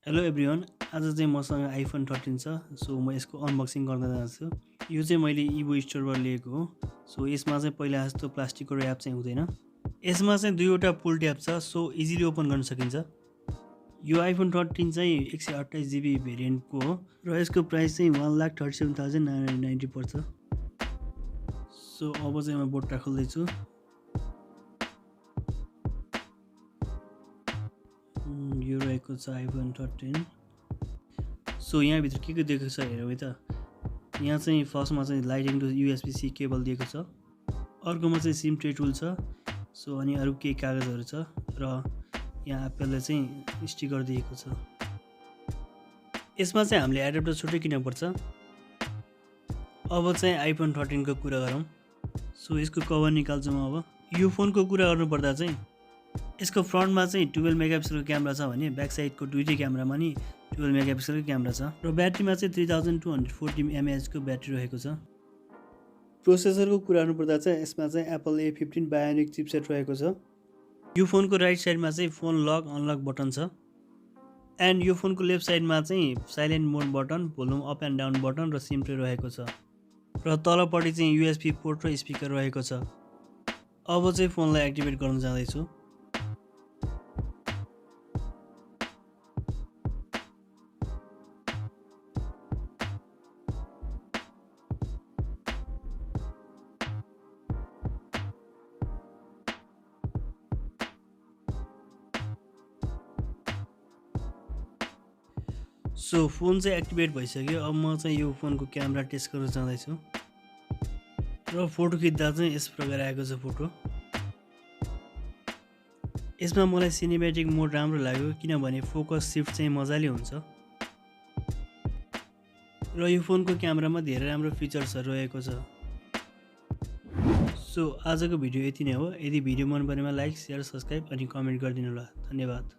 Hello everyone, आज चाहिँ मसँग आइफोन 13 छ। सो म यसको अनबक्सिङ गर्न जान्छु। यो चाहिँ मैले इबो स्टोरबाट लिएको हो। सो यसमा चाहिँ पहिला जस्तो प्लास्टिकको ऱ्याप चाहिँ हुँदैन। यसमा चाहिँ दुईवटा पुल ट्याब छ, सो इजिली ओपन गर्न सकिन्छ। यो आइफोन 13 चाहिँ 128 GB भेरिएन्टको हो र यसको प्राइस चाहिँ 1,37,990 पर्छ। सो अब चाहिँ म बोट्टा खोल्दैछु। यो रहेको छ आइफोन 13। सो यहाँभित्र के दिएको छ हेरौँ है त। यहाँ चाहिँ फर्स्टमा चाहिँ लाइटिङ टु USB-C केबल दिएको छ। अर्कोमा चाहिँ सिम ट्रे टुल छ। सो अनि अरू केही कागजहरू छ र यहाँ एप्पलले चाहिँ स्टिकर दिएको छ। यसमा चाहिँ हामीले एडाप्टर छुट्टै किन्नुपर्छ। अब चाहिँ आइफोन 13 को कुरा गरौँ। सो यसको कभर निकाल्छु म। अब यो फोनको कुरा गर्नुपर्दा चाहिँ यसको फ्रन्टमा चाहिँ 12 मेगापिक्सलको क्यामेरा छ भने ब्याक साइडको दुईटै क्यामेरामा नि 12 मेगापिक्सलको क्यामेरा छ र ब्याट्रीमा चाहिँ 3240 mAh को ब्याट्री रहेको छ। प्रोसेसरको कुरा गर्नुपर्दा चाहिँ यसमा चाहिँ एप्पल A15 बायोनिक चिपसेट रहेको छ। यो फोनको राइट साइडमा चाहिँ फोन लक अनलक बटन छ एन्ड यो फोनको लेफ्ट साइडमा चाहिँ silent mode button, volume up and down button र सिम ट्रे रहेको छ र तलपट्टि चाहिँ USB पोर्ट र स्पिकर रहेको छ। अब चाहिँ फोनलाई एक्टिभेट गर्न जाँदैछु। सो फोन चाहिँ एक्टिभेट भइसक्यो। अब म चाहिँ यो फोनको क्यामेरा टेस्ट गर्न जाँदैछु र फोटो खिच्दा चाहिँ यस प्रकार आएको छ फोटो। यसमा मलाई सिनेमेटिक मोड राम्रो लाग्यो किनभने फोकस सिफ्ट चाहिँ मजाले हुन्छ र यो फोनको क्यामेरामा धेरै राम्रो फिचर्सहरू रहेको छ। सो आजको भिडियो यति नै हो। यदि भिडियो मन परेमा लाइक, सेयर, सब्सक्राइब अनि कमेन्ट गरिदिनु होला। धन्यवाद।